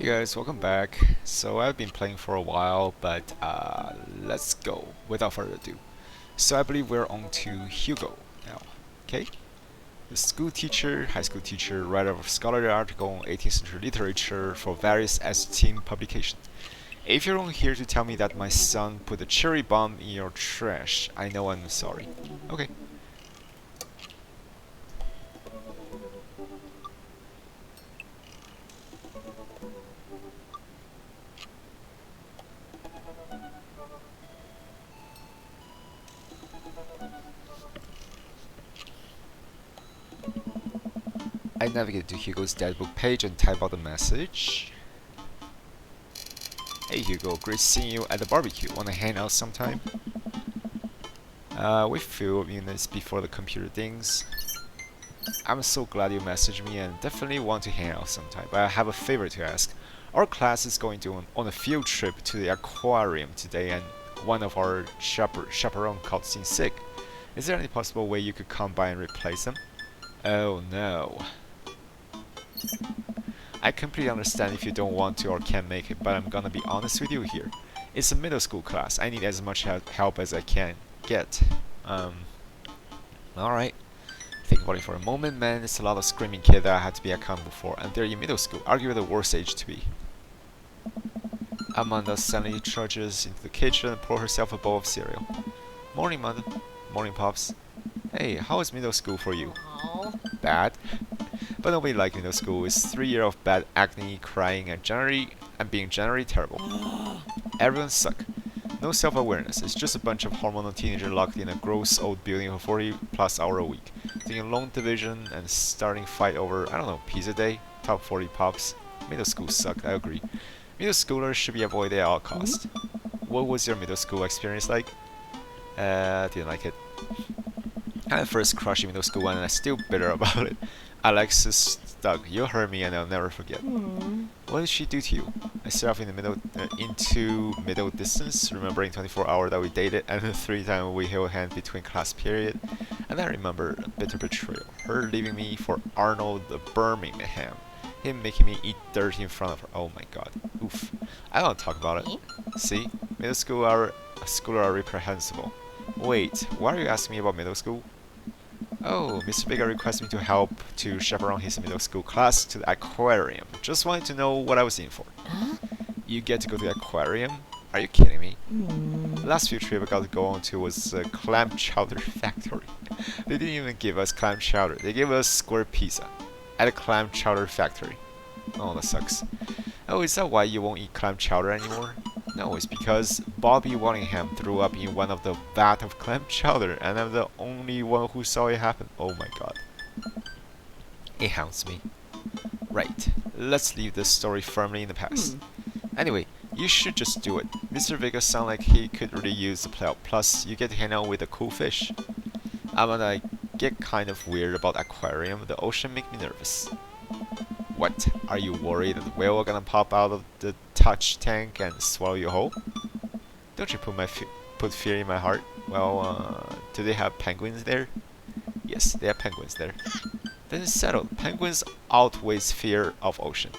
Hey guys, welcome back. So I've been playing for a while, but let's go without further ado. So I believe we're on to Hugo now. Okay? The school teacher, high school teacher, writer of a scholarly article on 18th century literature for various esteemed publications. If you're on here to tell me that my son put a cherry bomb in your trash, I know I'm sorry. Okay. I navigate to Hugo's dashboard page and type out the message. Hey Hugo, great seeing you at the barbecue. Wanna hang out sometime? Wait a few minutes before the computer dings. I'm so glad you messaged me and definitely want to hang out sometime, but I have a favor to ask. Our class is going on a field trip to the aquarium today and one of our chaperone called in sick. Is there any possible way you could come by and replace him? Oh no. I completely understand if you don't want to or can't make it, but I'm gonna be honest with you here. It's a middle school class. I need as much help as I can get. Alright. Think about it for a moment, man. It's a lot of screaming kids that I had to be accountable for, and they're in middle school, arguably the worst age to be. Amanda suddenly trudges into the kitchen and pours herself a bowl of cereal. Morning, Amanda. Morning, Pops. Hey, how is middle school for you? Bad? But nobody liked middle school. It's 3 years of bad acne, crying, and being generally terrible. Everyone suck. No self-awareness. It's just a bunch of hormonal teenagers locked in a gross old building for 40+ hours a week, doing long division and starting fight over, I don't know, pizza day, top 40 pops. Middle school sucked, I agree. Middle schoolers should be avoided at all costs. What was your middle school experience like? Didn't like it. I had a first crush in middle school and I'm still bitter about it. Alexis Doug, you hurt me and I'll never forget. What did she do to you? I set off in the middle distance, remembering 24 hours that we dated and the 3 times we held hands between class period. And I remember a bitter betrayal, her leaving me for Arnold the Birmingham, him making me eat dirt in front of her. Oh my god. Oof. I don't talk about it. See? Middle school are reprehensible. Wait, why are you asking me about middle school? Oh, Mr. Bigger requested me to help to chaperone his middle school class to the aquarium. Just wanted to know what I was in for. You get to go to the aquarium? Are you kidding me? The last few trip I got to go on to was a clam chowder factory. They didn't even give us clam chowder. They gave us square pizza at a clam chowder factory. Oh, that sucks. Oh, is that why you won't eat clam chowder anymore? No, it's because Bobby Wallingham threw up in one of the vat of clam chowder, and I'm the only one who saw it happen. Oh my god. It haunts me. Right, let's leave this story firmly in the past. Anyway, you should just do it. Mr. Vega sounds like he could really use the play out. Plus, you get to hang out with a cool fish. I get kind of weird about aquarium. The ocean make me nervous. What? Are you worried that the whale are gonna pop out of the touch tank and swallow you whole? Don't you put fear in my heart? Well, do they have penguins there? Yes, they have penguins there. Then it's settled. Penguins outweighs fear of ocean.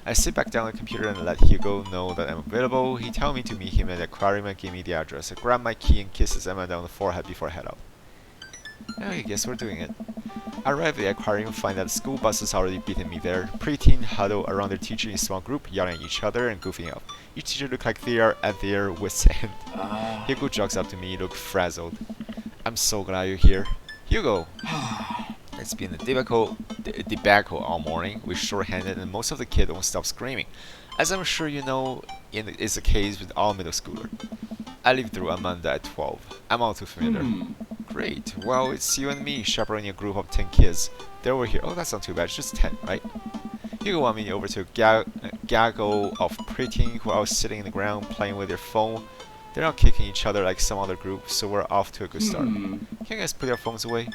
I sit back down on the computer and let Hugo know that I'm available. He tells me to meet him at the aquarium and give me the address. I grab my key and kisses Emma down the forehead before I head out. Oh, I guess we're doing it. I arrive at the aquarium and find that the school bus has already beaten me there. Preteen huddle around their teacher in a small group, yelling at each other and goofing out. Each teacher look like they are at their wits' end. Hugo jogs up to me, look frazzled. I'm so glad you're here. Hugo! It's been a debacle all morning. We're short-handed and most of the kids won't stop screaming. As I'm sure you know, is the case with all middle schoolers. I lived through Amanda at 12. I'm all too familiar. Great. Well, it's you and me chaperoning a group of 10 kids. They're over here. Oh, that's not too bad. It's just 10, right? Hugo want me over to a gaggle of preteen who are sitting in the ground playing with their phone. They're not kicking each other like some other group, so we're off to a good start. Can you guys put your phones away?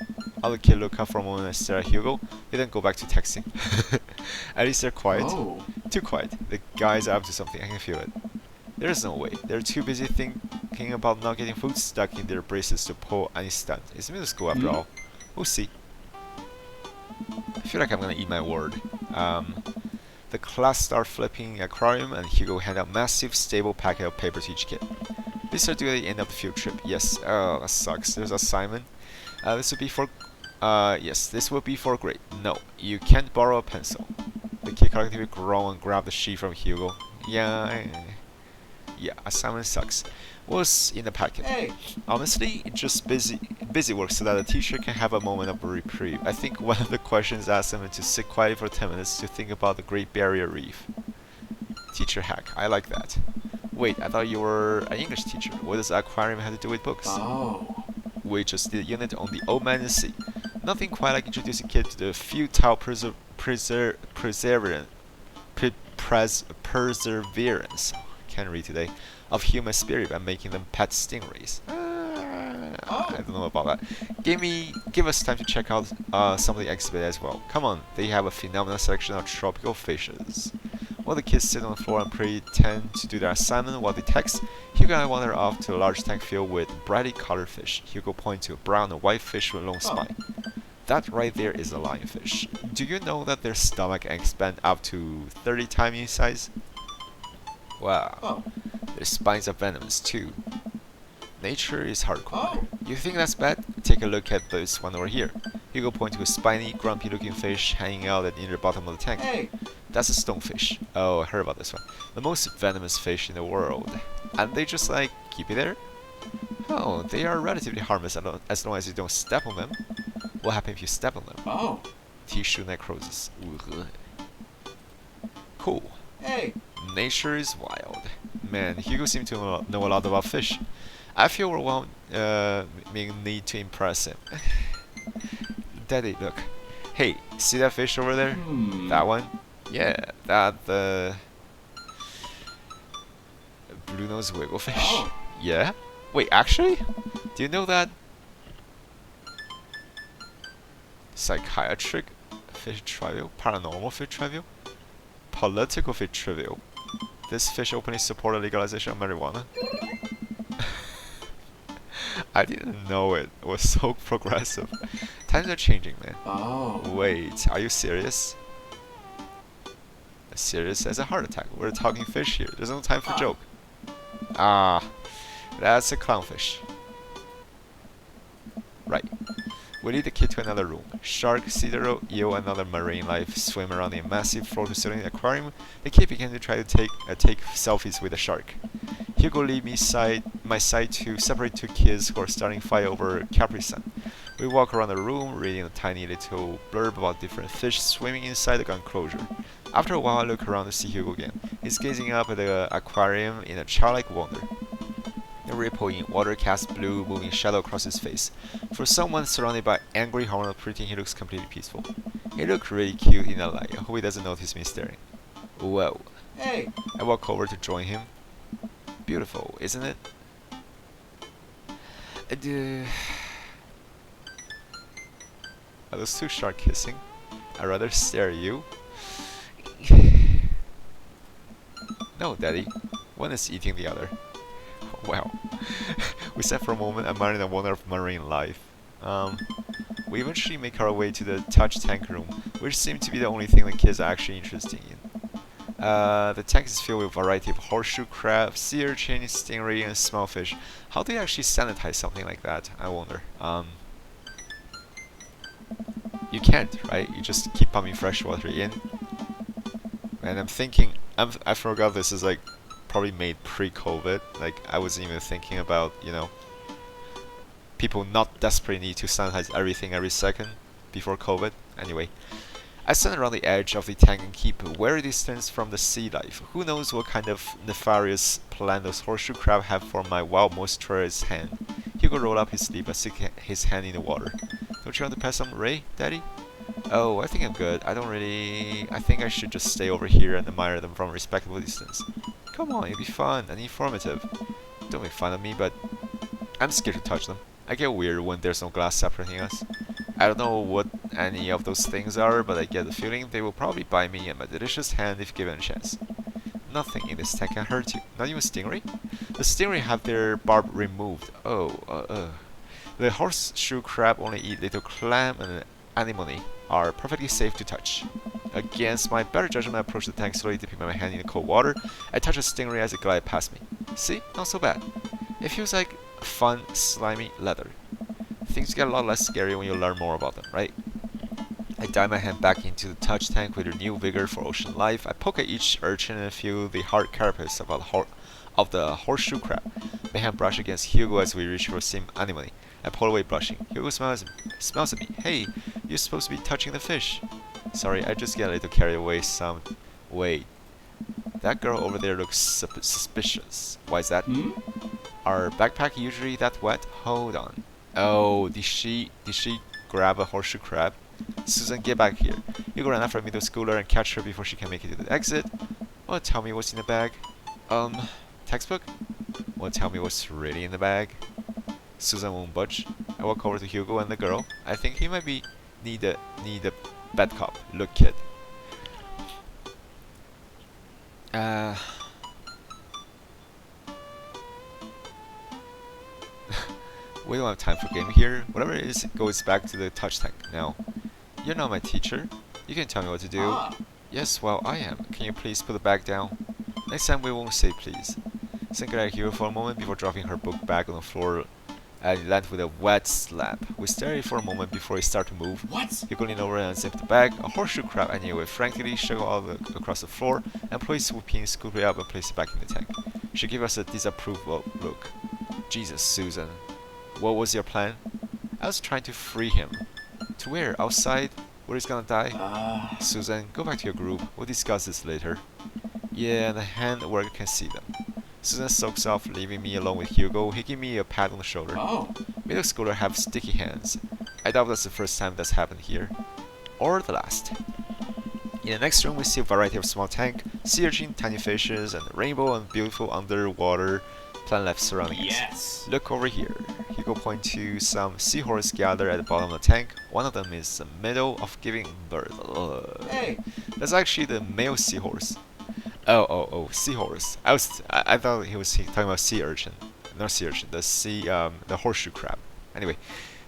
All the kids look up for a moment and stare at Hugo. They then go back to texting. At least they're quiet. Too quiet. The guys are up to something. I can feel it. There's no way. They're too busy thinking about not getting food stuck in their braces to pull any stunt. It's middle school after all. We'll see. I feel like I'm gonna eat my word. The class start flipping aquarium, and Hugo hand out massive stable packet of paper to each kid. This are due at the end of the field trip. Yes. Oh, that sucks. There's assignment. This will be for. Yes, this will be for grade. No, you can't borrow a pencil. The kid collectively groan and grab the sheet from Hugo. Yeah, assignment sucks. What's in the packet? Hey. Honestly, just busy work so that the teacher can have a moment of reprieve. I think one of the questions asked them to sit quietly for 10 minutes to think about the Great Barrier Reef. Teacher hack, I like that. Wait, I thought you were an English teacher. What does aquarium have to do with books? Oh. We just did a unit on the Old Man and the Sea. Nothing quite like introducing kids to the futile perseverance. Can't read today. Of human spirit by making them pet stingrays. I don't know about that. Give us time to check out some of the exhibit as well. Come on, they have a phenomenal selection of tropical fishes. While the kids sit on the floor and pretend to do their assignment while they text, Hugo and I wander off to a large tank filled with brightly colored fish. Hugo points to a brown and white fish with a long spine. That right there is a lionfish. Do you know that their stomach can expand up to 30 times in size? Wow. Their spines are venomous too. Nature is hardcore. You think that's bad? Take a look at this one over here. Hugo points to a spiny, grumpy-looking fish hanging out at near the bottom of the tank. Hey. That's a stonefish. Oh, I heard about this one. The most venomous fish in the world. And they just like keep it there? Oh, they are relatively harmless as long as you don't step on them. What happens if you step on them? Tissue necrosis. Ugh. Cool. Hey. Nature is wild. Man, Hugo seems to know a lot about fish. I feel we need to impress him. Daddy, look. Hey, see that fish over there? That one? Yeah, the blue-nosed wigglefish. Yeah? Wait, actually? Do you know that psychiatric fish trivial, paranormal fish trivial, political fish trivial? This fish openly supported legalization of marijuana. I didn't know it was so progressive. Times are changing, man. Wait, are you serious? As serious as a heart attack. We're talking fish here. There's no time for joke. Ah, that's a clownfish. Right. We lead the kid to another room. Shark, cedar, eel, and other marine life swim around in a massive floor-to-ceiling aquarium. The kid began to try to take selfies with the shark. Hugo leads my side to separate two kids who are starting a fight over Capri Sun. We walk around the room, reading a tiny little blurb about different fish swimming inside the enclosure. After a while, I look around to see Hugo again. He's gazing up at the aquarium in a childlike wonder. The ripple in water casts blue, moving shadow across his face. For someone surrounded by angry hormonal protein, he looks completely peaceful. He looks really cute in the light. I hope he doesn't notice me staring. Whoa. Hey. I walk over to join him. Beautiful, isn't it? Are those two sharks kissing? I'd rather stare at you. No, Daddy. One is eating the other. Wow. We sat for a moment admiring the wonder of marine life. We eventually make our way to the touch tank room, which seemed to be the only thing the kids are actually interested in. The tank is filled with a variety of horseshoe crab, sea urchin, stingray, and small fish. How do you actually sanitize something like that? I wonder. You can't, right? You just keep pumping fresh water in. And I'm thinking, I forgot this is like probably made pre-COVID. Like I wasn't even thinking about, you know, people not desperately need to sanitize everything every second before COVID. Anyway, I stand around the edge of the tank and keep a wary distance from the sea life. Who knows what kind of nefarious plan those horseshoe crab have for my wild moisturized hand. Hugo rolled up his sleeve and stick his hand in the water. Don't you want to pass some Ray, Daddy? Oh, I think I'm good. I think I should just stay over here and admire them from a respectable distance. Come on, it'll be fun and informative. Don't make fun of me, but I'm scared to touch them. I get weird when there's no glass separating us. I don't know what any of those things are, but I get the feeling they will probably bite me and my delicious hand if given a chance. Nothing in this tank can hurt you. Not even stingray? The stingray have their barb removed. Oh, The horseshoe crab only eat little clam and anemone are perfectly safe to touch. Against my better judgment, I approach the tank, slowly dipping my hand in the cold water. I touch a stingray as it glides past me. See? Not so bad. It feels like fun, slimy leather. Things get a lot less scary when you learn more about them, right? I dive my hand back into the touch tank with renewed vigor for ocean life. I poke at each urchin and feel the hard carapace of the horseshoe crab. My hand brush against Hugo as we reach for the same anemone. I pull away blushing. Hugo smells at me. Hey, you're supposed to be touching the fish. Sorry, I just get a little carried away. Wait, that girl over there looks suspicious. Why is that? Are backpack usually that wet? Hold on. Oh, did she grab a horseshoe crab? Susan, get back here. Hugo ran after a middle schooler and catch her before she can make it to the exit. Oh, tell me what's in the bag. Textbook? Well, tell me what's really in the bag. Susan won't budge. I walk over to Hugo and the girl. I think he might need a bad cop. Look, kid. We don't have time for game here. Whatever it is, it goes back to the touch tank. Now, you're not my teacher. You can tell me what to do. Yes, well, I am. Can you please put the bag down? Next time we won't say please. Sink at Hugo for a moment before dropping her book bag on the floor and land with a wet slap. We stare at it for a moment before we start to move. What? Hugo leaned over and unzipped the bag. A horseshoe crab I knew it frankly struggled all across the floor. Employee swooped in, scooped it up and placed it back in the tank. She gave us a disapproval look. Jesus, Susan. What was your plan? I was trying to free him. To where? Outside? Where he's gonna die? Susan, go back to your group. We'll discuss this later. Yeah, and the hand where I can see them. Susan soaks off, leaving me alone with Hugo. He gave me a pat on the shoulder. Middle schooler have sticky hands. I doubt that's the first time that's happened here. Or the last. In the next room, we see a variety of small tank, sea urchin, tiny fishes, and a rainbow and beautiful underwater plant life surrounding us. Look over here. Hugo points to some seahorse gathered at the bottom of the tank. One of them is in the middle of giving birth. Hey! That's actually the male seahorse. Oh, seahorse. I thought he was talking about sea urchin. Not sea urchin, the horseshoe crab. Anyway,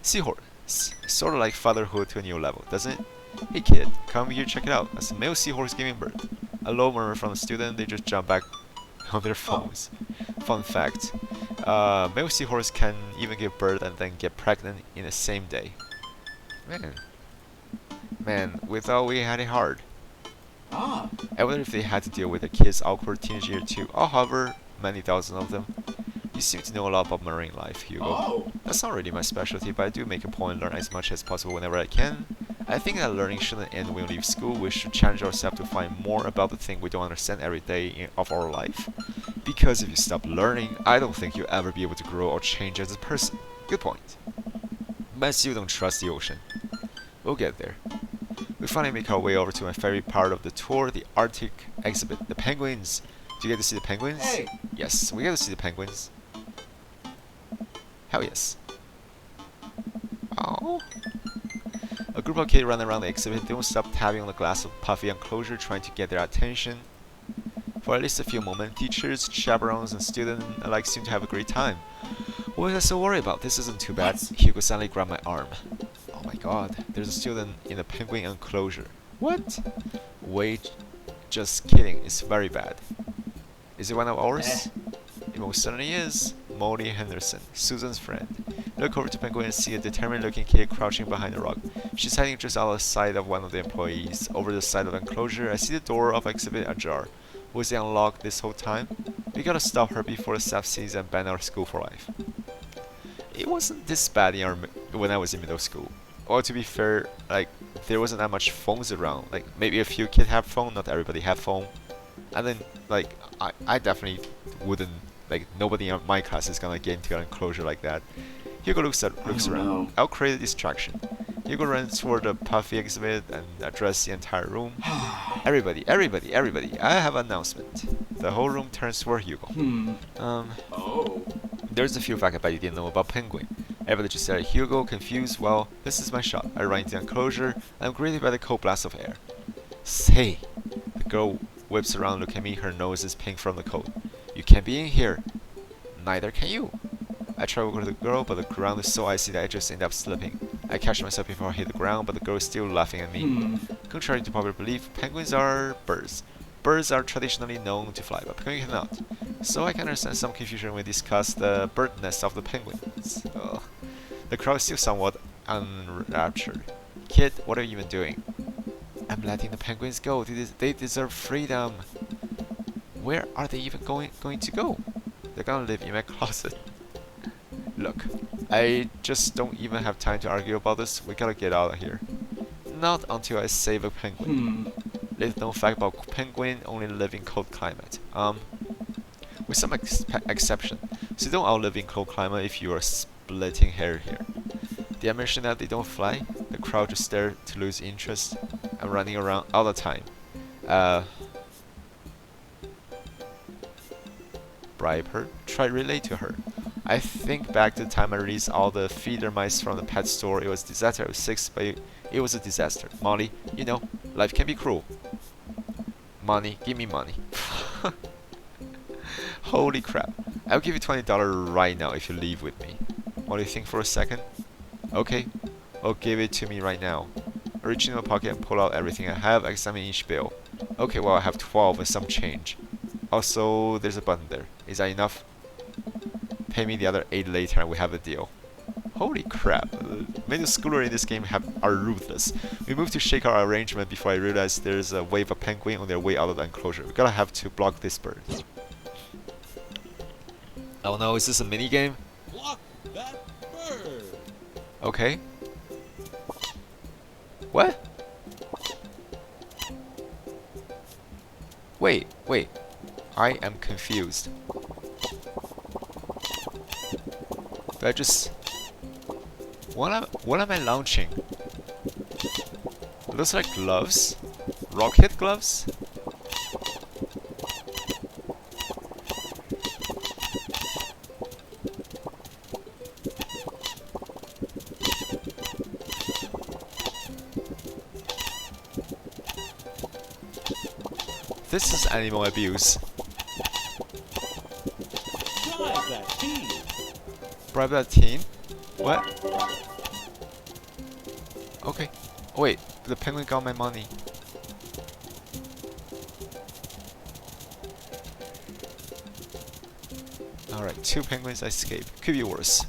seahorse. Sort of like fatherhood to a new level, doesn't it? Hey kid, come here, check it out. That's a male seahorse giving birth. A low murmur from the student, they just jump back on their phones. Fun fact, male seahorse can even give birth and then get pregnant in the same day. Man, we thought we had it hard. I wonder if they had to deal with a kid's awkward teenage year too. However, many thousand of them. You seem to know a lot about marine life, Hugo. That's not really my specialty, but I do make a point to learn as much as possible whenever I can. I think that learning shouldn't end when we leave school. We should challenge ourselves to find more about the thing we don't understand every day of our life. Because if you stop learning, I don't think you'll ever be able to grow or change as a person. Good point. But I still don't trust the ocean. We'll get there. We finally make our way over to my favorite part of the tour, the Arctic exhibit, the penguins. Do you get to see the penguins? Hey. Yes, we get to see the penguins. Hell yes. Oh. A group of kids run around the exhibit. They don't stop tapping on the glass of puffy enclosure, trying to get their attention. For at least a few moments, teachers, chaperones, and students alike seem to have a great time. What was I so worried about? This isn't too bad. Hugo suddenly grabbed my arm. Oh my god, there's a student in the penguin enclosure. What? Wait, just kidding, it's very bad. Is it one of ours? It most certainly is. Molly Henderson, Susan's friend. Look over to Penguin and see a determined-looking kid crouching behind a rock. She's hiding just out of sight of one of the employees. Over the side of the enclosure, I see the door of the exhibit ajar. Was it unlocked this whole time? We gotta stop her before the staff sees and ban our school for life. It wasn't this bad when I was in middle school. Or to be fair, like, there wasn't that much phones around. Like, maybe a few kids have phone, not everybody have phone. And then, like, I definitely wouldn't, like, nobody in my class is gonna get into an enclosure like that. Hugo looks around. I'll create a distraction. Hugo runs toward the puffy exhibit and addresses the entire room. Everybody, I have an announcement. The whole room turns toward Hugo. There's a few facts I bet you didn't know about Penguin. Everybody just stared at Hugo, confused. Well, this is my shot. I run into the enclosure, and I'm greeted by the cold blast of air. Say! The girl whips around, look at me, her nose is pink from the cold. You can't be in here. Neither can you. I try to go to the girl, but the ground is so icy that I just end up slipping. I catch myself before I hit the ground, but the girl is still laughing at me. Contrary to popular belief, penguins are birds. Birds are traditionally known to fly, but penguins cannot. So I can understand some confusion when we discuss the bird nest of the penguins. Ugh. The crowd is still somewhat unraptured. Kid, what are you even doing? I'm letting the penguins go. They deserve freedom. Where are they even going to go? They're gonna live in my closet. Look, I just don't even have time to argue about this. We gotta get out of here. Not until I save a penguin. Little known fact about penguin only live in cold climate. With some exception. So you don't outlive in cold climate if you are splitting hair here. Did I mention that they don't fly? The crowd just stare to lose interest. I'm running around all the time. Bribe her? Try relate to her. I think back to the time I released all the feeder mice from the pet store. It was a disaster. I was 6, but it was a disaster. Molly, you know, life can be cruel. Money, give me money. Holy crap. I'll give you $20 right now if you leave with me. What do you think for a second? Okay, well give it to me right now. I reach into my pocket and pull out everything I have, examine each bill. Okay, well I have 12 and some change. Also, there's a button there. Is that enough? Pay me the other 8 later and we have a deal. Holy crap. Middle schoolers in this game are ruthless. We moved to shake our arrangement before I realized there's a wave of penguin on their way out of the enclosure. We gotta have to block this bird. Oh no, is this a mini game? Block that bird. Okay. What? Wait. I am confused. Do I just... What am I launching? It looks like gloves? Rocket gloves? This is animal abuse. Drive that team. Bribe that teen? What? Okay. Oh, wait, the penguin got my money. Alright, 2 penguins escaped. Could be worse.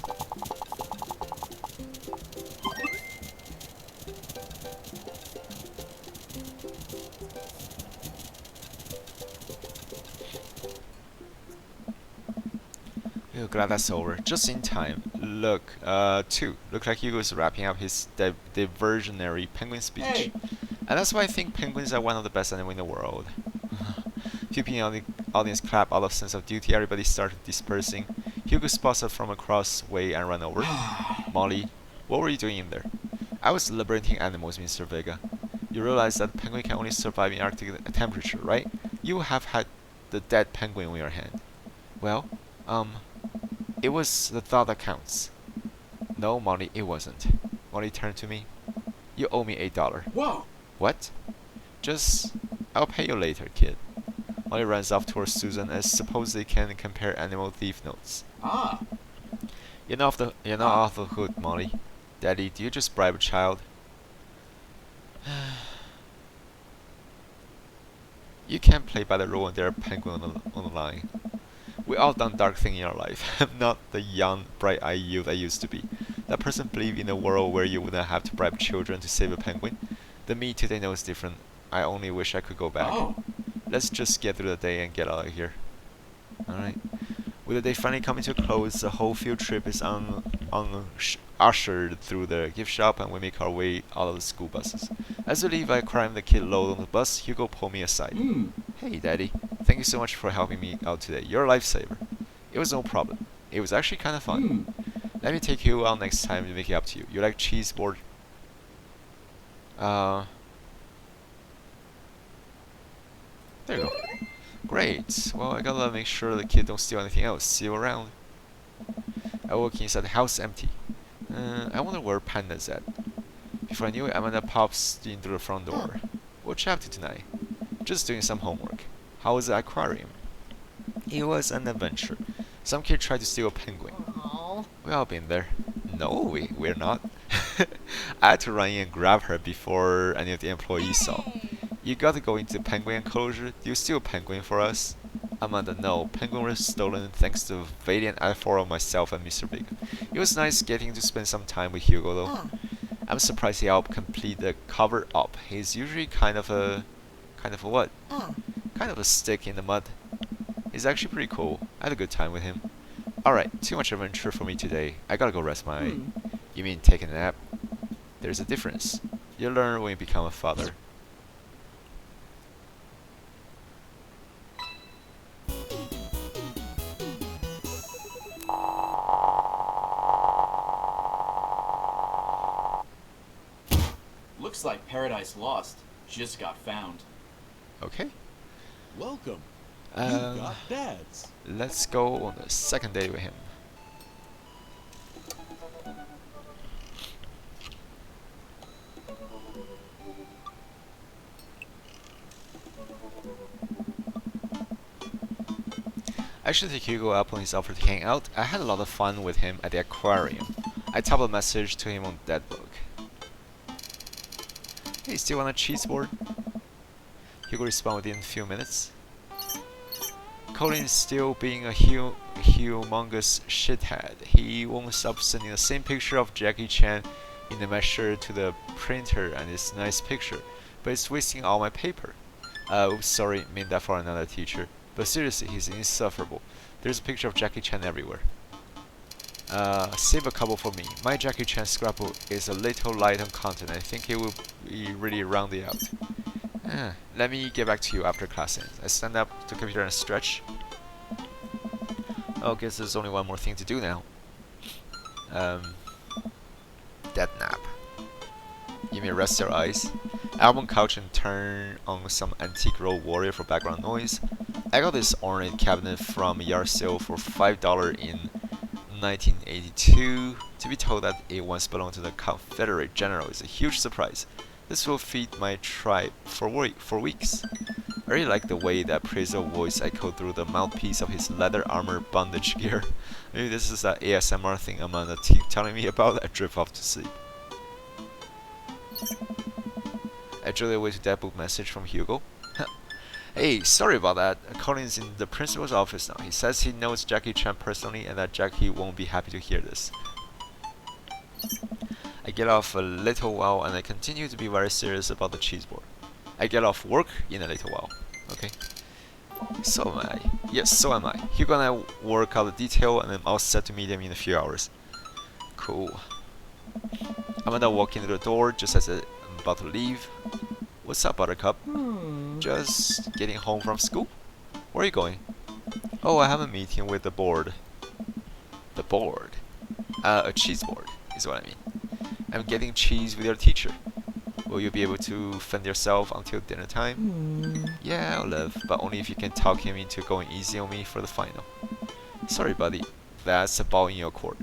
Oh, glad that's over. Just in time. Look, 2. Look like Hugo is wrapping up his diversionary penguin speech. Hey. And that's why I think penguins are one of the best animals in the world. Few people in the audience clap out of sense of duty. Everybody started dispersing. Hugo spots us from across way and ran over. Molly, what were you doing in there? I was liberating animals, Mr. Vega. You realize that penguin can only survive in Arctic temperature, right? You have had the dead penguin on your hand. Well, it was the thought that counts. No, Molly, it wasn't. Molly turned to me. You owe me $8. Whoa. What? I'll pay you later, kid. Molly runs off towards Susan as suppose they can compare animal thief notes. Ah. You're not off the hook, Molly. Daddy, do you just bribe a child? You can't play by the rule when there are penguins on the line. We all done dark things in our life. I'm not the young, bright-eyed youth I used to be. That person believed in a world where you wouldn't have to bribe children to save a penguin. The me today knows different. I only wish I could go back. Oh. Let's just get through the day and get out of here. Alright. With the day finally coming to a close, the whole field trip is ushered through the gift shop and we make our way out of the school buses. As we leave, I climb the kid load on the bus. Hugo pulled me aside. Hey, Daddy. Thank you so much for helping me out today. You're a lifesaver. It was no problem. It was actually kind of fun. Let me take you out next time and make it up to you. You like cheese board? There you go. Great. Well, I gotta make sure the kid don't steal anything else. See you around. I walk inside the house empty. I wonder where Panda's at. Before I knew it, Amanda pops in through the front door. What you up to tonight? Just doing some homework. How was the aquarium? It was an adventure. Some kid tried to steal a penguin. Aww. We all been there. No, we're not. I had to run in and grab her before any of the employees saw. You got to go into the penguin enclosure. Do you steal a penguin for us? Amanda, no. Penguin was stolen thanks to the valiant effort of myself and Mr. Big. It was nice getting to spend some time with Hugo though. I'm surprised he helped complete the cover up. He's usually kind of a what? Kind of a stick in the mud. He's actually pretty cool. I had a good time with him. Alright, too much adventure for me today. I gotta go rest my... You mean taking a nap? There's a difference. You learn when you become a father. Looks like Paradise Lost just got found. Okay. Welcome. You got dads. Let's go on the second day with him. I should take Hugo up on his offer to hang out. I had a lot of fun with him at the aquarium. I typed a message to him on that book. Hey, still on a cheese board? Hugo responded within a few minutes. Colin is still being a humongous shithead. He won't stop sending the same picture of Jackie Chan in the measure to the printer and it's a nice picture, but it's wasting all my paper. Oops, sorry, meant that for another teacher. But seriously, he's insufferable. There's a picture of Jackie Chan everywhere. Save a couple for me. My Jackie Chan scrapbook is a little light on content. I think it will be really rounded out. Let me get back to you after class ends. I stand up to the computer and stretch. Oh, guess there's only one more thing to do now. That nap. You may rest your eyes. Album couch and turn on some antique Road Warrior for background noise. I got this ornate cabinet from a yard sale for $5 in 1982. To be told that it once belonged to the Confederate general is a huge surprise. This will feed my tribe for weeks. I really like the way that appraisal voice echoed through the mouthpiece of his leather armor bondage gear. Maybe this is that ASMR thing Amanda keep telling me about. I drift off to sleep. I drew away to that book message from Hugo. Hey, sorry about that. Colin's in the principal's office now. He says he knows Jackie Chan personally and that Jackie won't be happy to hear this. I get off a little while and I continue to be very serious about the cheese board. I get off work in a little while. Okay. So am I. Yes, so am I. Hugo and I work out the detail and I'm all set to meet him in a few hours. Cool. Amanda walked into the door just as I'm about to leave. What's up, Buttercup? Just getting home from school? Where are you going? Oh, I have a meeting with the board. The board? A cheese board is what I mean. I'm getting cheese with your teacher. Will you be able to fend yourself until dinner time? Yeah, I'll live, but only if you can talk him into going easy on me for the final. Sorry, buddy. That's a ball in your court.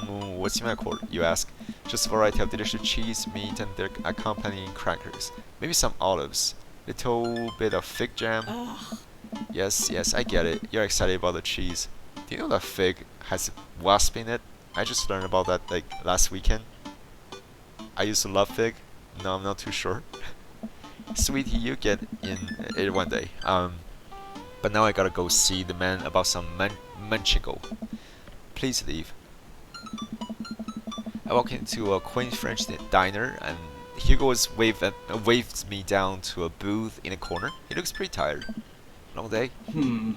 What's in my court, you ask? Just a variety of delicious cheese, meat, and their accompanying crackers. Maybe some olives. Little bit of fig jam. Yes, I get it. You're excited about the cheese. Do you know that fig has wasp in it? I just learned about that like last weekend. I used to love fig. No, I'm not too sure. Sweetie, you get in it one day. But now I gotta go see the man about some manchego. Please leave. I walk into a quaint French diner and Hugo waved me down to a booth in a corner. He looks pretty tired. Long day?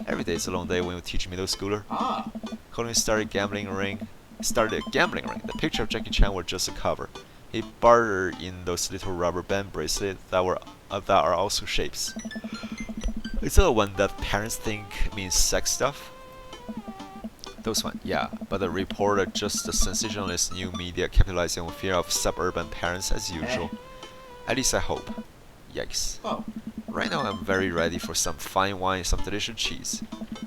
Every day is a long day when you teach middle schooler. Colin started a gambling ring. The picture of Jackie Chan was just a cover. He bartered in those little rubber band bracelets that are also shapes. Is that the one that parents think means sex stuff? Those one, yeah. But the report are just the sensationalist new media capitalizing on fear of suburban parents as usual. At least I hope. Yikes. Right now I'm very ready for some fine wine and some delicious cheese.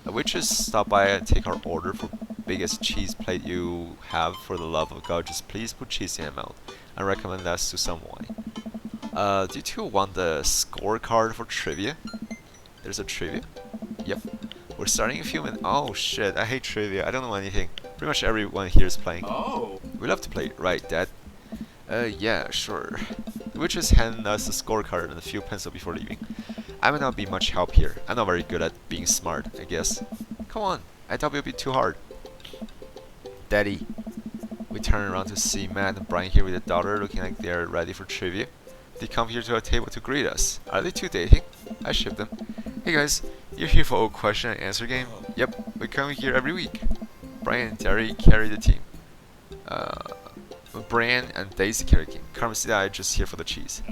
A waitress stopped by and take our order for biggest cheese plate you have. For the love of God, just please put cheese in your mouth. I recommend that to some wine. Do you two want the scorecard for trivia? There's a trivia? Yep. We're starting in a few minutes. Oh shit, I hate trivia. I don't know anything. Pretty much everyone here is playing. Oh. We love to play, right, Dad? Yeah, sure. The waitress handed us a scorecard and a few pencils before leaving. I may not be much help here. I'm not very good at being smart, I guess. Come on, I thought it would be too hard. Daddy. We turn around to see Matt and Brian here with their daughter looking like they're ready for trivia. They come here to our table to greet us. Are they two dating? I ship them. Hey guys, you're here for a question and answer game? Yep, we come here every week. Brian and Terry carry the team. Brian and Daisy carry the team. Carmen and I are just here for the cheese.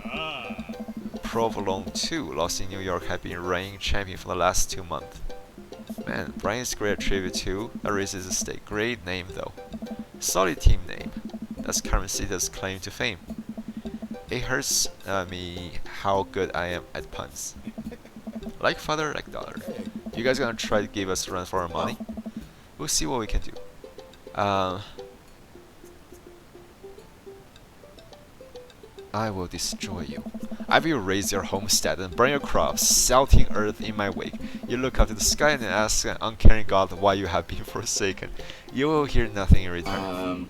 Provolone 2, lost in New York, have been reigning champion for the last 2 months. Man, Brian's great at trivia too. That raises a stake. Great name though. Solid team name. That's Carmencita's claim to fame. It hurts me how good I am at puns. Like father, like daughter. You guys gonna try to give us a run for our money? We'll see what we can do. I will destroy you. I will raise your homestead and burn your crops, salting earth in my wake. You look up to the sky and ask an uncaring God why you have been forsaken. You will hear nothing in return.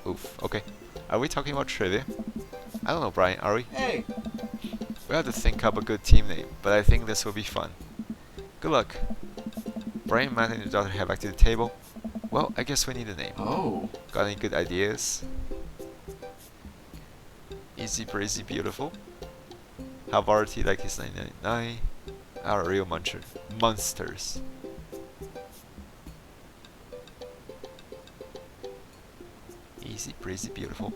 Oof, okay. Are we talking about trivia? I don't know, Brian, are we? Hey! We have to think up a good team name, but I think this will be fun. Good luck. Brian, Matt, and your daughter head back to the table. Well, I guess we need a name. Oh. Got any good ideas? Easy breezy beautiful. How variety like his 999. Our real muncher. Monsters. Easy breezy beautiful.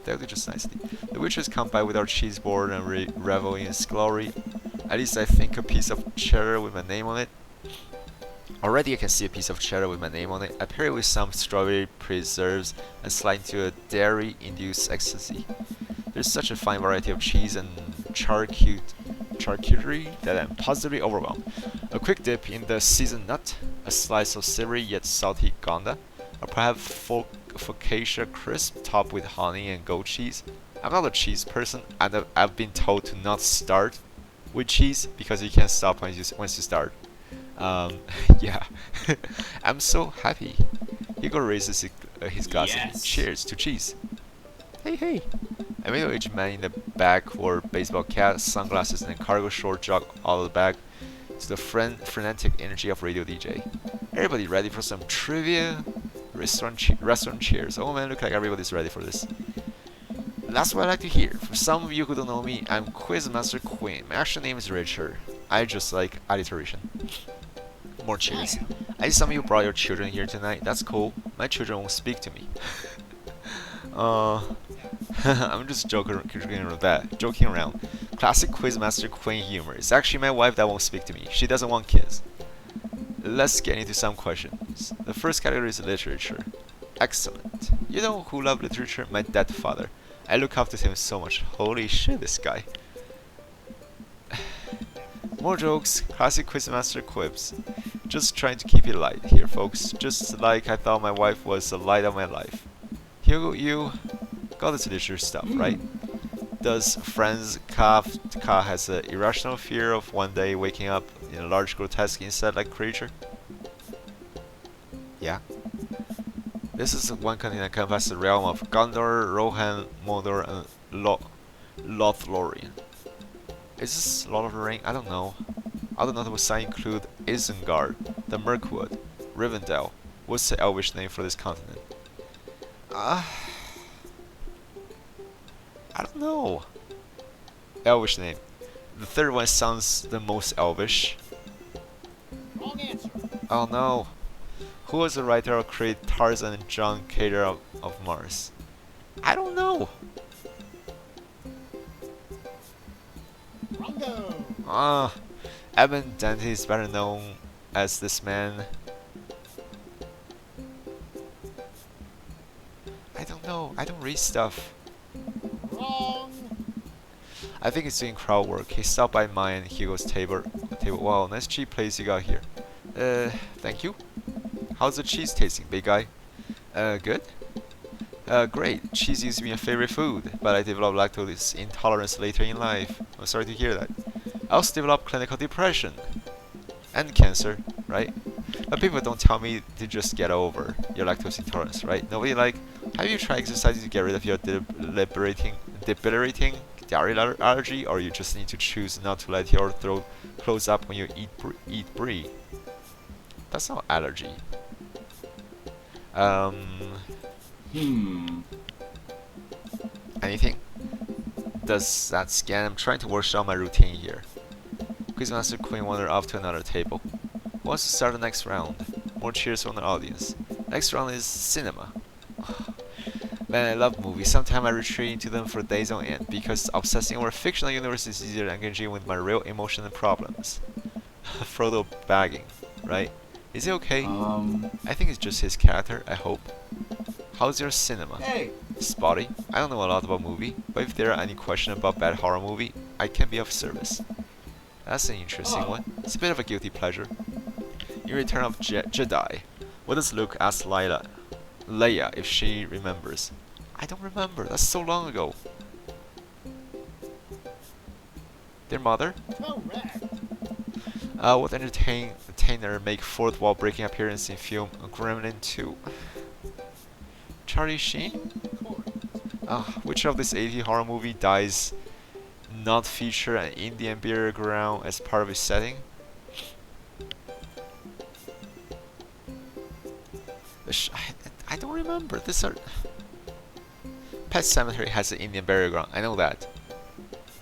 They'll do just nicely. The witches come by with our cheese board and revel in its glory. At least I think a piece of cheddar with my name on it. Already I can see a piece of cheddar with my name on it. I pair it with some strawberry preserves and slide into a dairy-induced ecstasy. There's such a fine variety of cheese and charcuterie that I'm positively overwhelmed. A quick dip in the seasoned nut, a slice of savory yet salty gouda, or perhaps focaccia crisp topped with honey and goat cheese. I'm not a cheese person, and I've been told to not start with cheese because you can't stop once you start. Yeah. I'm so happy. Hugo raises his glass and cheers to cheese. Hey, hey. A middle-aged man in the back wore baseball cap, sunglasses, and a cargo short jog out of the bag to the frenetic energy of radio DJ. Everybody ready for some trivia? Restaurant cheers. Oh man, look like everybody's ready for this. That's what I like to hear. For some of you who don't know me, I'm Quizmaster Quinn. My actual name is Richard. I just like alliteration. More cheers. I see some of you brought your children here tonight. That's cool. My children won't speak to me. I'm just joking around. Classic Quizmaster Quinn humor. It's actually my wife that won't speak to me. She doesn't want kids. Let's get into some questions. The first category is literature. Excellent. You know who loved literature? My dead father. I look up to him so much. Holy shit, this guy. More jokes, classic Quizmaster quips. Just trying to keep it light here, folks. Just like I thought my wife was the light of my life. Hugo, you got this literature stuff, right? Does Franz Kafka has an irrational fear of one day waking up in a large grotesque insect-like creature? Yeah. This is one continent that encompasses the realm of Gondor, Rohan, Mordor, and Lothlorien. Is this Lord of the Ring? I don't know. Other notable sites include Isengard, the Mirkwood, Rivendell. What's the Elvish name for this continent? I don't know. Elvish name. The third one sounds the most Elvish. Wrong answer. Oh no. Who was the writer of create Tarzan and John Carter of Mars? I don't know. Wrongo. Evan Dante is better known as this man. I don't know. I don't read stuff. Wrong. I think he's doing crowd work. He stopped by mine and Hugo's table. Wow, nice cheap place you got here. Thank you. How's the cheese tasting, big guy? Good? Great. Cheese used to be my favorite food, but I developed lactose intolerance later in life. I'm sorry to hear that. I also developed clinical depression. And cancer, right? But people don't tell me to just get over your lactose intolerance, right? Nobody like, Have you tried exercising to get rid of your debilitating dairy allergy, or you just need to choose not to let your throat close up when you eat brie? That's not allergy. Anything? Does that scan? I'm trying to workshop my routine here. Quizmaster Queen wander off to another table. Who wants to start the next round? More cheers from the audience. Next round is cinema. Man, I love movies. Sometimes I retreat into them for days on end because obsessing over a fictional universe is easier than engaging with my real emotion and problems. Frodo bagging, right? Is he okay? I think it's just his character, I hope. How's your cinema? Hey! Spotty. I don't know a lot about movie, but if there are any questions about bad horror movie, I can be of service. That's an interesting one. It's a bit of a guilty pleasure. In Return of Jedi, what does Luke ask Leia if she remembers? I don't remember. That's so long ago. Their mother? Correct. What entertainer make fourth wall breaking appearance in film Gremlin 2? Charlie Sheen? Which of this 80 horror movie dies not feature an Indian burial ground as part of its setting? I don't remember. This are Pet Cemetery has an Indian burial ground. I know that.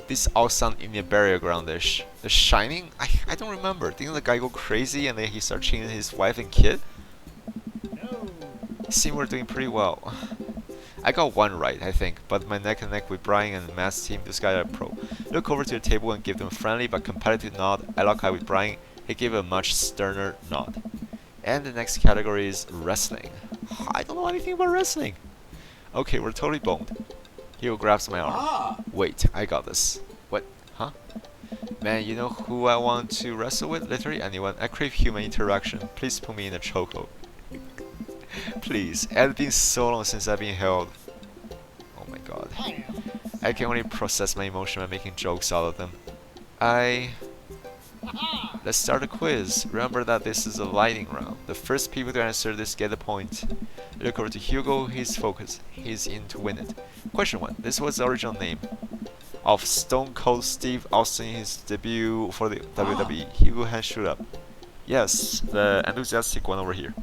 These all sound Indian burial ground. The Shining. I don't remember. Didn't the guy go crazy and then he started cheating his wife and kid? No. Seem we're doing pretty well. I got one right, I think, but my neck and neck with Brian and Matt's team, this guy are pro. Look over to the table and give them a friendly but competitive nod. I lock eye with Brian. He gave a much sterner nod. And the next category is wrestling. I don't know anything about wrestling. Okay, we're totally boned. Hugo grabs my arm. Wait, I got this. What? Huh? Man, you know who I want to wrestle with? Literally anyone. I crave human interaction. Please put me in a chokehold. Please. It's been so long since I've been held. Oh my god. I can only process my emotion by making jokes out of them. Let's start a quiz. Remember that this is a lightning round. The first people to answer this get a point. Look over to Hugo. He's focused. He's in to win it. Question 1. This was the original name of Stone Cold Steve Austin in his debut for the WWE. Hugo has shoot up. Yes, the enthusiastic one over here.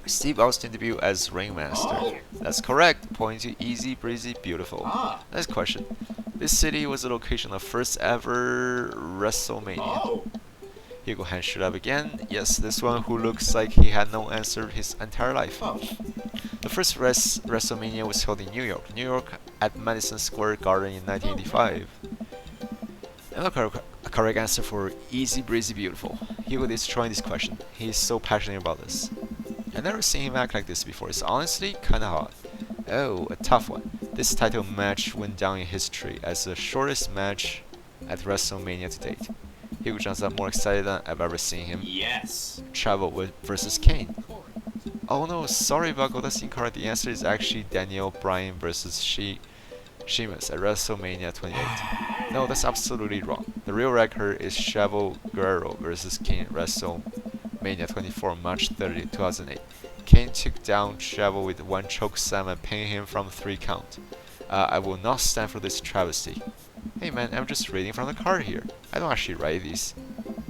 Steve Austin debut as Ringmaster. That's correct. Point to easy, breezy, beautiful. Next question. This city was the location of first ever WrestleMania. Hugo hand shoot up again. Yes, this one who looks like he had no answer his entire life. The first WrestleMania was held in New York at Madison Square Garden in 1985. And a correct answer for easy, breezy, beautiful. Hugo is trying this question. He's so passionate about this. I've never seen him act like this before. It's honestly kinda hot. Oh, a tough one. This title match went down in history as the shortest match at WrestleMania to date. Hugo jumps up more excited than I've ever seen him. Yes. Travel versus Kane. Oh no, sorry Buckle, that's incorrect. The answer is actually Daniel Bryan versus Sheamus at WrestleMania 28. No, that's absolutely wrong. The real record is Chavo Guerrero versus Kane at WrestleMania 24, March 30, 2008. Kane took down Chavo with one choke slam and pinned him from 3 count. I will not stand for this travesty. Hey man, I'm just reading from the card here. I don't actually write these.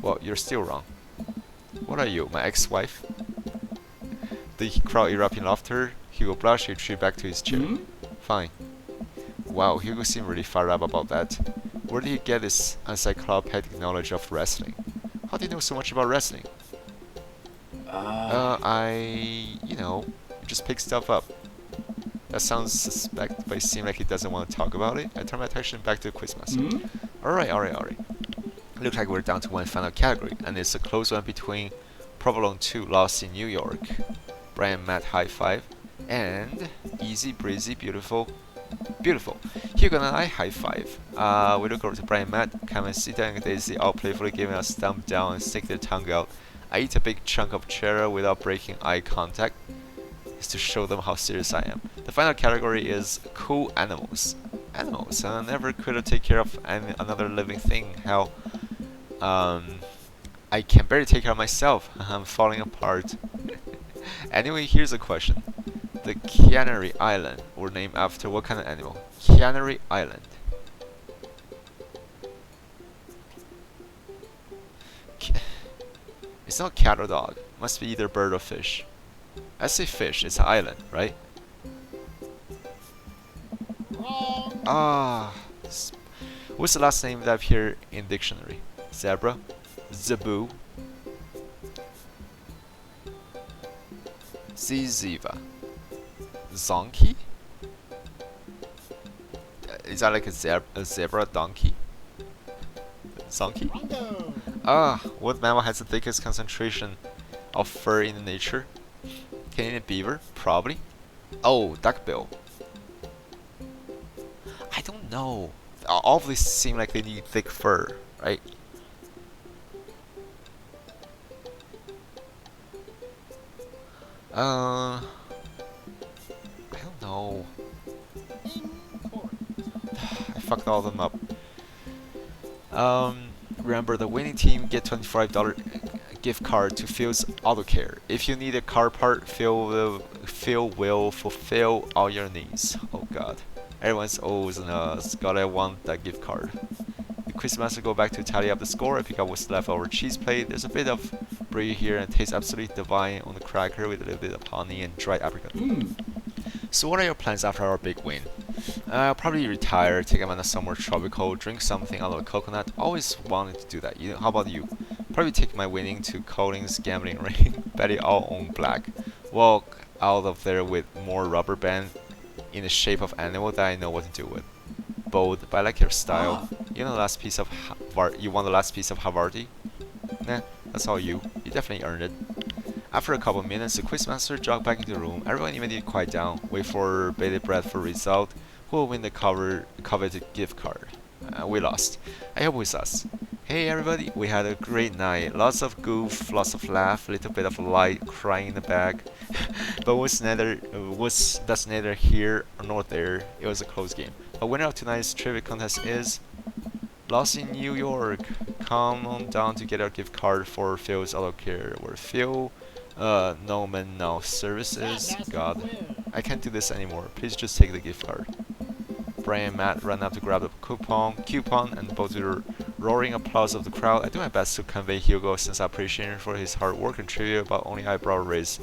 Well, you're still wrong. What are you, my ex-wife? The crowd erupted in laughter. Hugo blushed, he retreated back to his chair. Fine. Wow, Hugo seemed really fired up about that. Where did he get this encyclopedic knowledge of wrestling? How do you know so much about wrestling? You know, just pick stuff up. That sounds suspect, but it seemed like he doesn't want to talk about it. I turn my attention back to the Quizmaster. Alright. Looks like we're down to one final category, and it's a close one between Provolone 2, Lost in New York. Brian Matt high five, and easy breezy, beautiful. Hugo and I high five. We look over to Brian Matt, Kamensita and Daisy all playfully giving us thumb down and stick their tongue out. I eat a big chunk of cheddar without breaking eye contact. It's to show them how serious I am. The final category is cool animals. Animals, and I never could take care of another living thing. Hell, I can barely take care of myself. I'm falling apart. Anyway, here's a question. The Canary Island were named after what kind of animal? Canary Island. It's not cat or dog. Must be either bird or fish. I say fish. It's an island, right? Wrong. Ah. What's the last name that appeared in dictionary? Zebra? Zebu? Ziziva? Zonkey? Is that like a zebra donkey? Zonkey? Rondo. Ah, what mammal has the thickest concentration of fur in nature? Canadian beaver? Probably. Oh, duckbill. I don't know. All of these seem like they need thick fur, right? I don't know. Incorrect. I fucked all of them up. Remember, the winning team get $25 gift card to Phil's Auto Care. If you need a car part, Phil will fulfill all your needs. Oh god. Everyone's always in us. Gotta want that gift card. The quizmaster go back to tally up the score and pick up what's left over cheese plate. There's a bit of brie here and it tastes absolutely divine on the cracker with a little bit of honey and dried apricot. So what are your plans after our big win? I'll probably retire, take a man somewhere tropical, drink something out of a coconut. Always wanted to do that. How about you? Probably take my winning to Collins gambling ring, bet it all on black. Walk out of there with more rubber band in the shape of animal that I know what to do with. Bold, but I like your style. You know the last piece of you want the last piece of Havarti? Nah, that's all you. You definitely earned it. After a couple minutes, the quizmaster jogged back into the room. Everyone immediately quiet down, wait for bated breath for result. Who will win the coveted gift card? We lost. I hope it's us. Hey everybody, we had a great night. Lots of goof, lots of laugh, a little bit of light crying in the back. But that's neither here nor there. It was a close game. A winner of tonight's trivia contest is Lost in New York. Come on down to get our gift card for Phil's Auto Care. Where Phil, no man now services. God, I can't do this anymore. Please just take the gift card. Brian and Matt ran up to grab the coupon, and both to the roaring applause of the crowd. I do my best to convey Hugo since appreciation for his hard work and trivia, but only eyebrow raise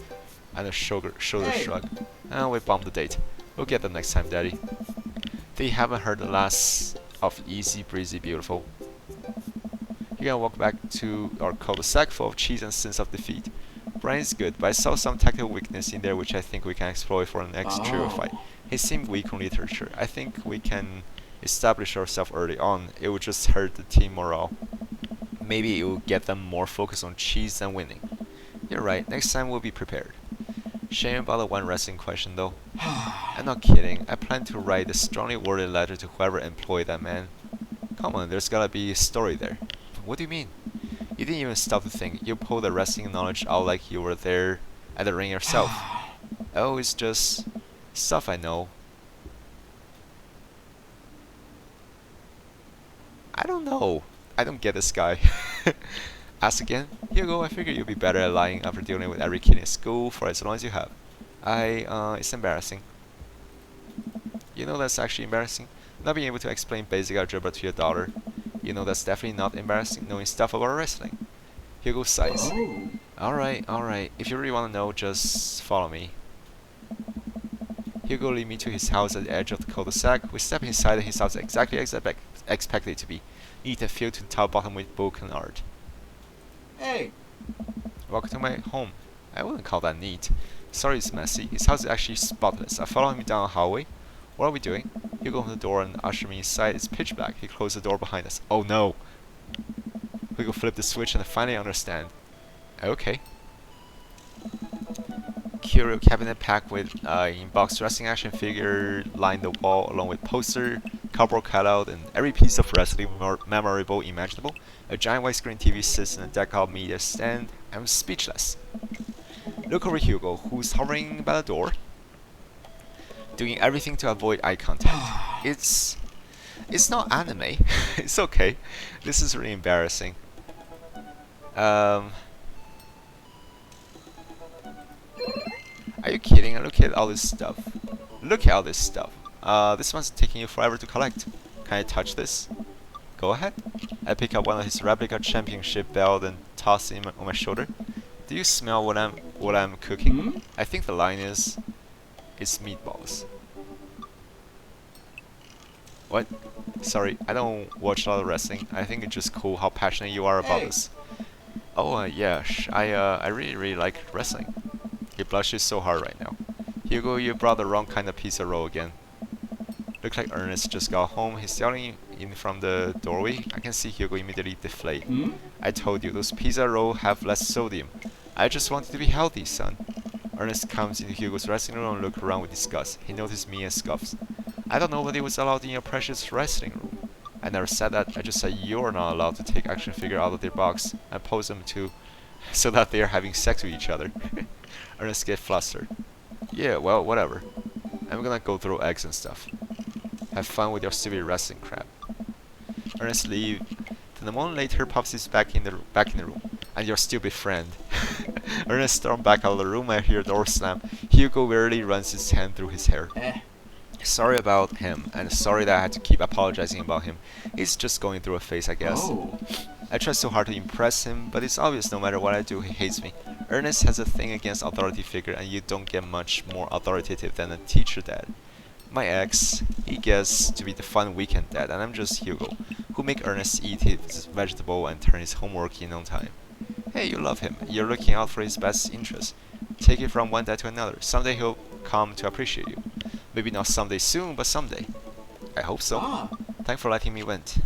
and a shoulder shrug. And we bombed the date. We'll get them next time, Daddy. They haven't heard the last of Easy Breezy Beautiful. You're gonna walk back to our cul-de-sac full of cheese and sense of defeat. Brian's good, but I saw some tactical weakness in there which I think we can exploit for the next trio fight. He seemed weak on literature. I think we can establish ourselves early on. It would just hurt the team morale. Maybe it will get them more focused on cheese than winning. You're right, next time we'll be prepared. Shame about the one wrestling question though. I'm not kidding. I plan to write a strongly worded letter to whoever employed that man. Come on, there's gotta be a story there. What do you mean? You didn't even stop to think. You pulled the wrestling knowledge out like you were there at the ring yourself. Oh, it's just stuff I know. I don't know. I don't get this guy. Ask again? Hugo, I figure you'll be better at lying after dealing with every kid in school for as long as you have. It's embarrassing. You know that's actually embarrassing? Not being able to explain basic algebra to your daughter. You know that's definitely not embarrassing, knowing stuff about wrestling. Hugo sighs. Alright. If you really want to know, just follow me. Hugo lead me to his house at the edge of the cul-de-sac. We step inside and his house exactly as I expected it to be. Neat and filled to the top bottom with book and art. Hey! Welcome to my home. I wouldn't call that neat. Sorry it's messy. His house is actually spotless. I follow him down the hallway. What are we doing? Hugo opened the door and ushered me inside. It's pitch black. He closed the door behind us. Oh no! Hugo flipped the switch and I finally understand. Okay. Curio cabinet packed with in-box wrestling action figure lined the wall along with poster, cardboard cutout, and every piece of wrestling memorable imaginable. A giant widescreen TV sits in a deck-out media stand. I'm speechless. Look over Hugo, who's hovering by the door, doing everything to avoid eye contact. It's not anime. It's okay. This is really embarrassing. Are you kidding? Look at all this stuff. Look at all this stuff. This one's taking you forever to collect. Can I touch this? Go ahead. I pick up one of his replica championship belt and toss it on my shoulder. Do you smell what I'm cooking? I think the line is, it's meatballs. What? Sorry, I don't watch a lot of wrestling. I think it's just cool how passionate you are about this. Oh yeah, I really like wrestling. He blushes so hard right now. Hugo, you brought the wrong kind of pizza roll again. Looks like Ernest just got home. He's yelling in from the doorway. I can see Hugo immediately deflate. I told you, those pizza rolls have less sodium. I just wanted to be healthy, son. Ernest comes into Hugo's wrestling room and looks around with disgust. He noticed me and scoffs. I don't know what was allowed in your precious wrestling room. I never said that. I just said you're not allowed to take action figure out of their box and pose them to so that they're having sex with each other. Ernest gets flustered. Yeah, well, whatever. I'm gonna go throw eggs and stuff. Have fun with your stupid wrestling crap. Ernest leave. Then a moment later, Pops is back in the room. And your stupid friend. Ernest stormed back out of the room. I hear the door slam. Hugo wearily runs his hand through his hair. Sorry about him, and sorry that I had to keep apologizing about him. He's just going through a phase, I guess. I try so hard to impress him, but it's obvious no matter what I do, he hates me. Ernest has a thing against authority figure, and you don't get much more authoritative than a teacher dad. My ex, he gets to be the fun weekend dad, and I'm just Hugo, who make Ernest eat his vegetable and turn his homework in on time. Hey, you love him. You're looking out for his best interest. Take it from one dad to another. Someday he'll come to appreciate you. Maybe not someday soon, but someday. I hope so. Thanks for letting me vent.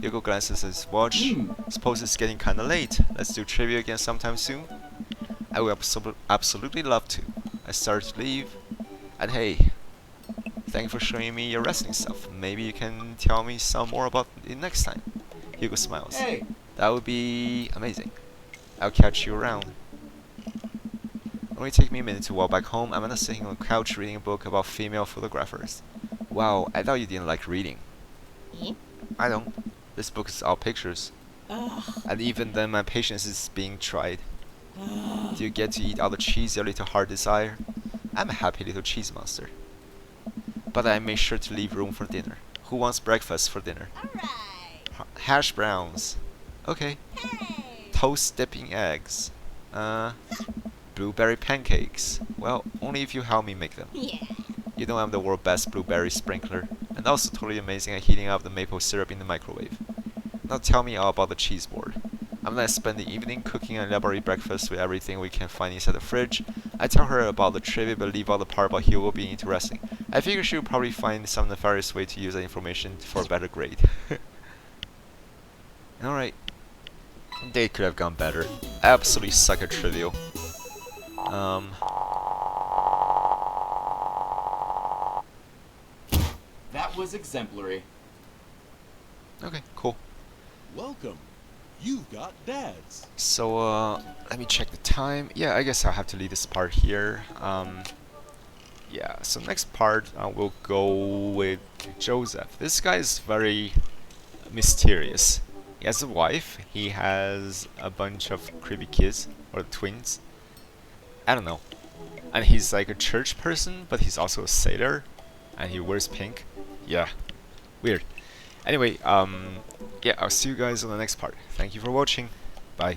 Hugo glances at his watch. Suppose it's getting kinda late. Let's do trivia again sometime soon. I would absolutely love to. I started to leave. And hey, thank you for showing me your wrestling stuff. Maybe you can tell me some more about it next time. Hugo smiles. Hey. That would be amazing. I'll catch you around. Only take me a minute to walk back home. I'm not sitting on the couch reading a book about female photographers. Wow, I thought you didn't like reading. I don't. This book is all pictures. And even then my patience is being tried. Do you get to eat all the cheese your little heart desire? I'm a happy little cheese monster. But I make sure to leave room for dinner. Who wants breakfast for dinner? Hash browns. Okay. Toast dipping eggs. Blueberry pancakes. Well, only if you help me make them. You know I'm the world's best blueberry sprinkler, and also totally amazing at heating up the maple syrup in the microwave. Now tell me all about the cheese board. I'm gonna spend the evening cooking an elaborate breakfast with everything we can find inside the fridge. I tell her about the trivia but leave out the part about Hugo being into wrestling. I figure she'll probably find some nefarious way to use that information for a better grade. Alright. They could have gone better. I absolutely suck at trivial. That was exemplary. Okay, cool. Welcome. You've got dads. So, let me check the time. Yeah, I guess I'll have to leave this part here. Yeah, so next part, we'll go with Joseph. This guy is very mysterious. He has a wife, he has a bunch of creepy kids, or twins. I don't know. And he's like a church person, but he's also a sailor, and he wears pink. Yeah, weird. Anyway, yeah, I'll see you guys on the next part. Thank you for watching. Bye.